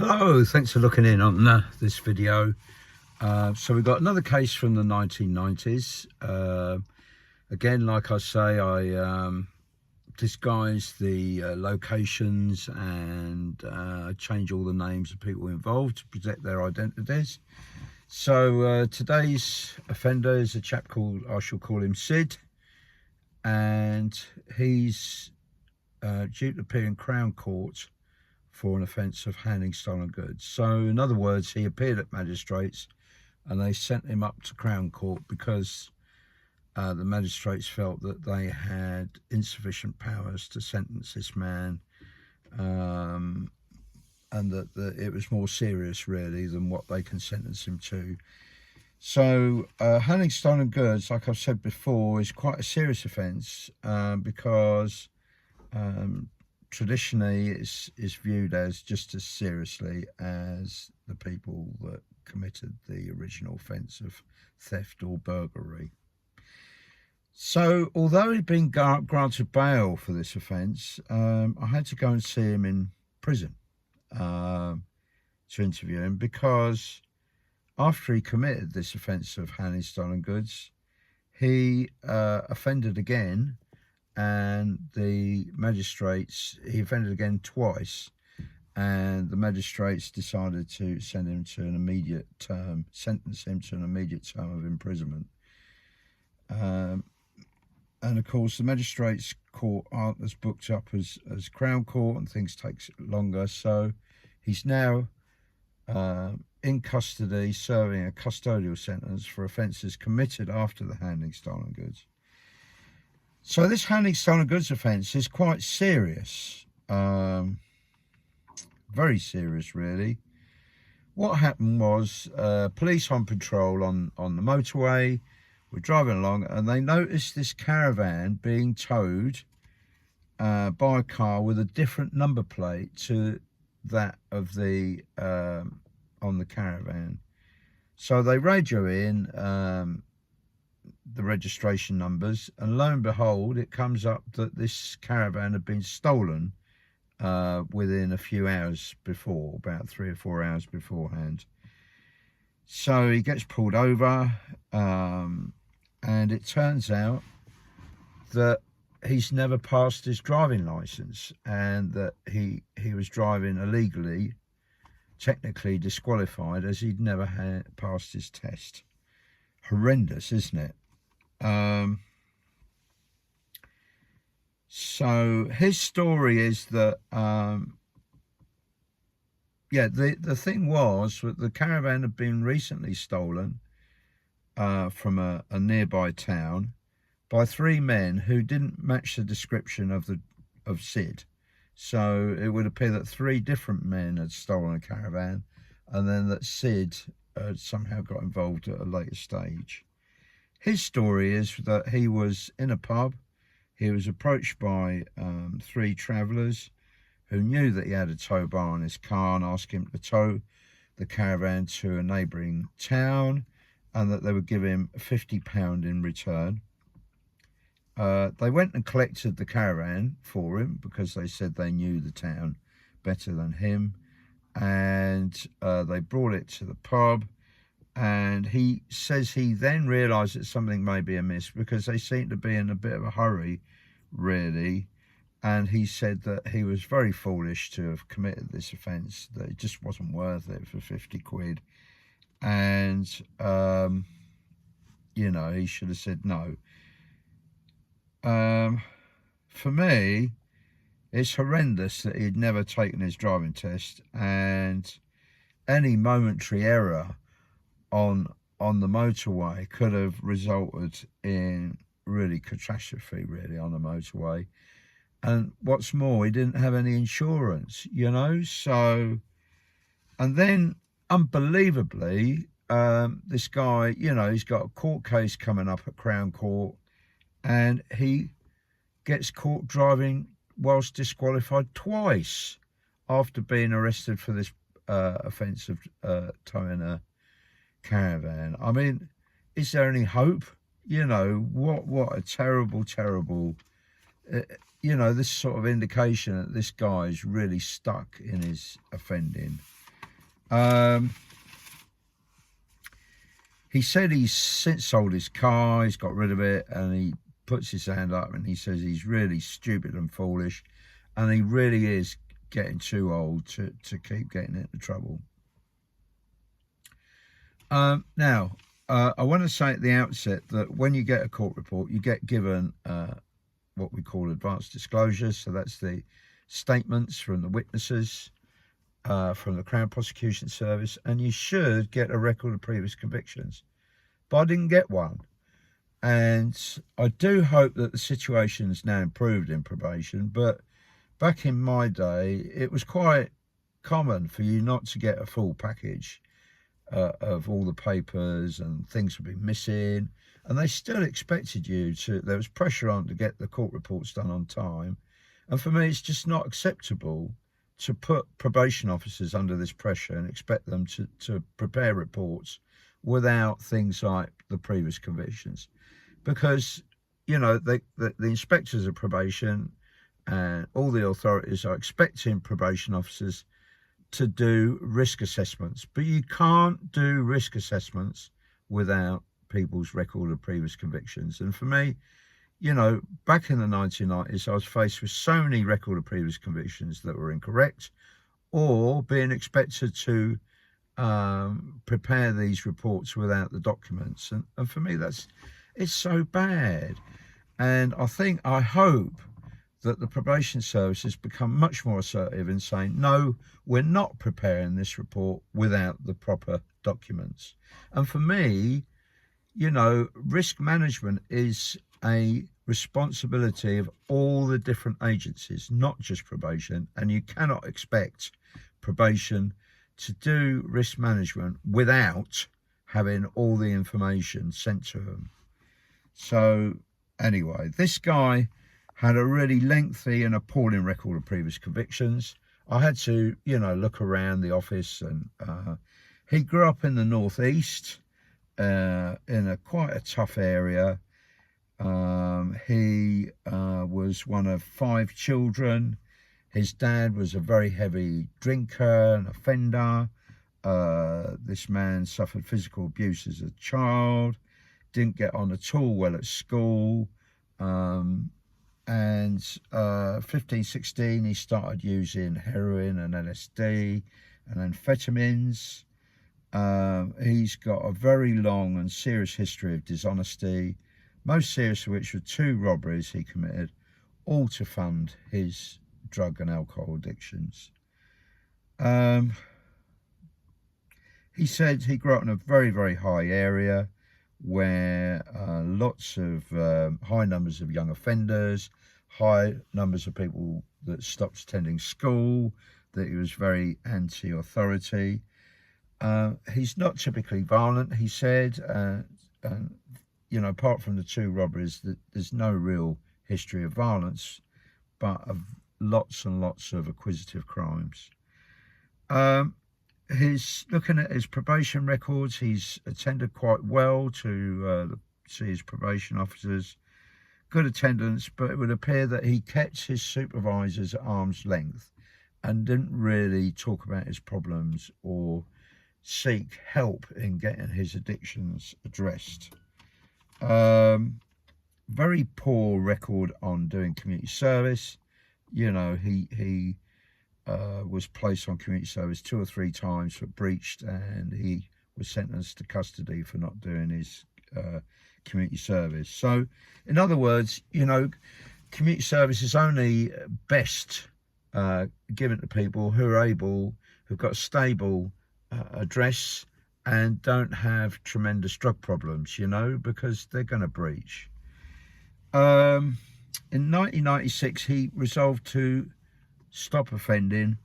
Hello, thanks for looking in on this video. So we've got another case from the 1990s. Again, like I say, I disguise the locations and change all the names of people involved to protect their identities. So today's offender is a chap called, I shall call him Sid, and he's due to appear in Crown Court for an offence of handling stolen goods. So in other words, he appeared at magistrates and they sent him up to Crown Court because the magistrates felt that they had insufficient powers to sentence this man, and that it was more serious really than what they can sentence him to. So handling stolen goods, like I've said before, is quite a serious offence because traditionally it's viewed as just as seriously as the people that committed the original offence of theft or burglary. So although he'd been granted bail for this offence, I had to go and see him in prison to interview him, because after he committed this offence of handling stolen goods, he offended again, and the magistrates, he offended again twice, and the magistrates decided to send him to an immediate term, sentence him to an immediate term of imprisonment. And of course the magistrates court aren't as booked up as Crown Court, and things take longer, so he's now in custody serving a custodial sentence for offences committed after the handling stolen goods. So this handling stolen goods offence is quite serious, very serious really. What happened was police on patrol on the motorway were driving along, and they noticed this caravan being towed by a car with a different number plate to that of the on the caravan. So they radio in the registration numbers, and lo and behold, it comes up that this caravan had been stolen within a few hours before, about 3 or 4 hours beforehand. So he gets pulled over, and it turns out that he's never passed his driving license, and that he was driving illegally, technically disqualified, as he'd never had passed his test. Horrendous, isn't it? So his story is that the thing was that the caravan had been recently stolen from a nearby town by 3 men who didn't match the description of Sid. So it would appear that 3 different men had stolen a caravan, and then that Sid had somehow got involved at a later stage. His story is that he was in a pub. He was approached by 3 travellers who knew that he had a tow bar on his car and asked him to tow the caravan to a neighbouring town, and that they would give him £50 in return. They went and collected the caravan for him because they said they knew the town better than him, and they brought it to the pub. And he says he then realised that something may be amiss, because they seemed to be in a bit of a hurry really, and he said that he was very foolish to have committed this offence, that it just wasn't worth it for 50 quid, and you know, he should have said no. For me, it's horrendous that he'd never taken his driving test, and any momentary error on the motorway could have resulted in really catastrophe really on the motorway. And what's more, he didn't have any insurance, you know. So, and then unbelievably, this guy, you know, he's got a court case coming up at Crown Court, and he gets caught driving whilst disqualified twice after being arrested for this offence of towing a caravan. I mean, is there any hope? You know, what a terrible you know, this sort of indication that this guy's really stuck in his offending. He said he's since sold his car, he's got rid of it, and he puts his hand up and he says he's really stupid and foolish, and he really is getting too old to keep getting into trouble. Now, I want to say at the outset that when you get a court report, you get given what we call advanced disclosures. So that's the statements from the witnesses, from the Crown Prosecution Service, and you should get a record of previous convictions. But I didn't get one. And I do hope that the situation's now improved in probation, but back in my day, it was quite common for you not to get a full package of all the papers, and things would be missing, and they still expected you to, there was pressure on to get the court reports done on time. And for me, it's just not acceptable to put probation officers under this pressure and expect them to prepare reports without things like the previous convictions. Because, you know, the inspectors of probation and all the authorities are expecting probation officers to do risk assessments, but you can't do risk assessments without people's record of previous convictions. And for me, you know, back in the 1990s, I was faced with so many record of previous convictions that were incorrect, or being expected to prepare these reports without the documents. And for me, it's so bad. And I hope that the probation service has become much more assertive in saying, no, we're not preparing this report without the proper documents. And for me, you know, risk management is a responsibility of all the different agencies, not just probation. And you cannot expect probation to do risk management without having all the information sent to them. So anyway, this guy had a really lengthy and appalling record of previous convictions. I had to, you know, look around the office, and he grew up in the northeast, in quite a tough area. He was one of 5 children. His dad was a very heavy drinker and offender. This man suffered physical abuse as a child, didn't get on at all well at school. And 15, 16, he started using heroin and LSD and amphetamines. He's got a very long and serious history of dishonesty, most serious of which were 2 robberies he committed, all to fund his drug and alcohol addictions. He said he grew up in a very, very high area where lots of high numbers of young offenders, high numbers of people that stopped attending school, that he was very anti-authority. He's not typically violent, he said. You know, apart from the 2 robberies, there's no real history of violence, but of lots and lots of acquisitive crimes. He's looking at his probation records. He's attended quite well to see his probation officers. Good attendance, but it would appear that he kept his supervisors at arm's length and didn't really talk about his problems or seek help in getting his addictions addressed. Very poor record on doing community service. You know, he was placed on community service 2 or 3 times for breached, and he was sentenced to custody for not doing his community service. So in other words, you know, community service is only best given to people who are able, who've got a stable address and don't have tremendous drug problems, you know, because they're going to breach. In 1996, he resolved to stop offending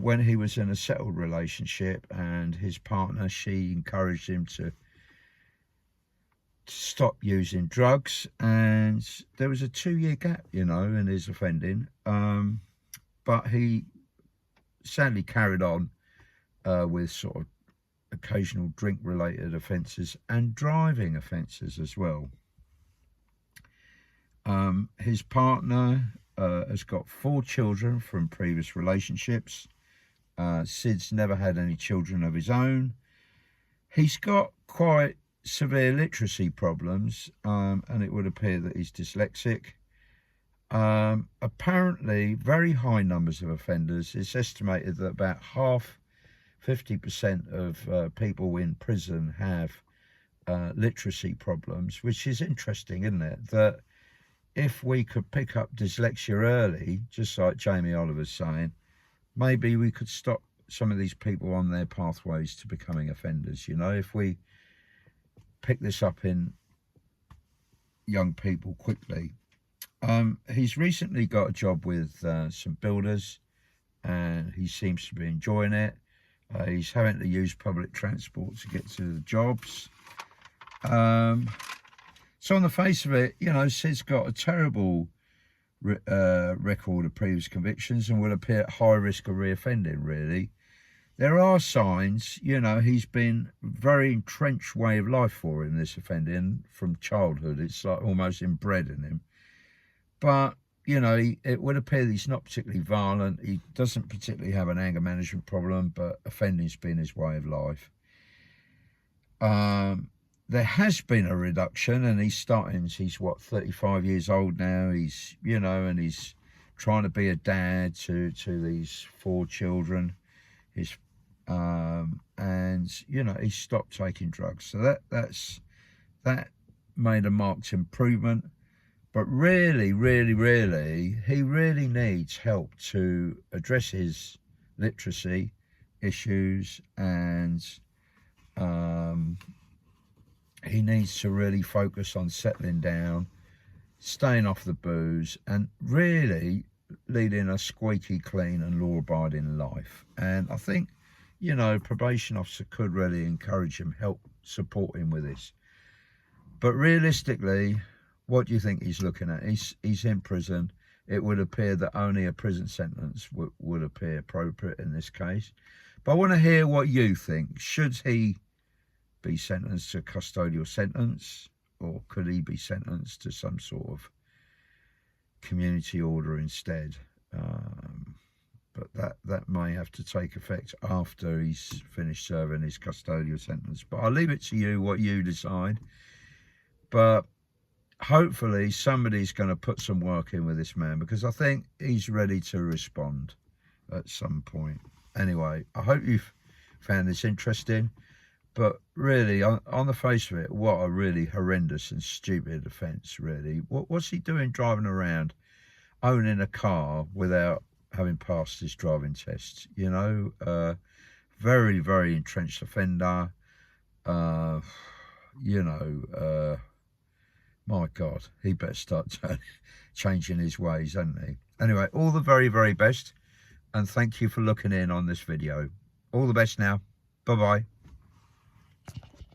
when he was in a settled relationship, and his partner, she encouraged him to stop using drugs, and there was a 2-year gap, you know, in his offending, but he sadly carried on with sort of occasional drink related offences and driving offences as well. His partner has got 4 children from previous relationships, Sid's never had any children of his own. He's got quite severe literacy problems, and it would appear that he's dyslexic. Apparently, very high numbers of offenders. It's estimated that about 50% of people in prison have literacy problems, which is interesting, isn't it? That if we could pick up dyslexia early, just like Jamie Oliver's saying, maybe we could stop some of these people on their pathways to becoming offenders. You know, if we pick this up in young people quickly. He's recently got a job with some builders, and he seems to be enjoying it. He's having to use public transport to get to the jobs. So on the face of it, you know, Sid's got a terrible record of previous convictions and will appear at high risk of reoffending, really. There are signs, you know, he's been very entrenched way of life for him, this offending, from childhood. It's like almost inbred in him. But, you know, it would appear that he's not particularly violent. He doesn't particularly have an anger management problem, but offending's been his way of life. There has been a reduction, and he's what, 35 years old now. He's, you know, and he's trying to be a dad to these 4 children. His and, you know, he stopped taking drugs. So that made a marked improvement. But really, he really needs help to address his literacy issues, and he needs to really focus on settling down, staying off the booze, and really leading a squeaky clean and law-abiding life. And I think, you know, probation officer could really encourage him, help support him with this. But realistically, what do you think he's looking at? He's in prison. It would appear that only a prison sentence would appear appropriate in this case. But I want to hear what you think. Should he be sentenced to a custodial sentence, or could he be sentenced to some sort of community order instead? But that may have to take effect after he's finished serving his custodial sentence. But I'll leave it to you what you decide. But hopefully somebody's going to put some work in with this man, because I think he's ready to respond at some point. Anyway, I hope you've found this interesting. But really, on the face of it, what a really horrendous and stupid offence, really. What's he doing driving around, owning a car without having passed his driving test? You know, very, very entrenched offender. You know, my God, he better start changing his ways, hasn't he? Anyway, all the very, very best. And thank you for looking in on this video. All the best now. Bye-bye.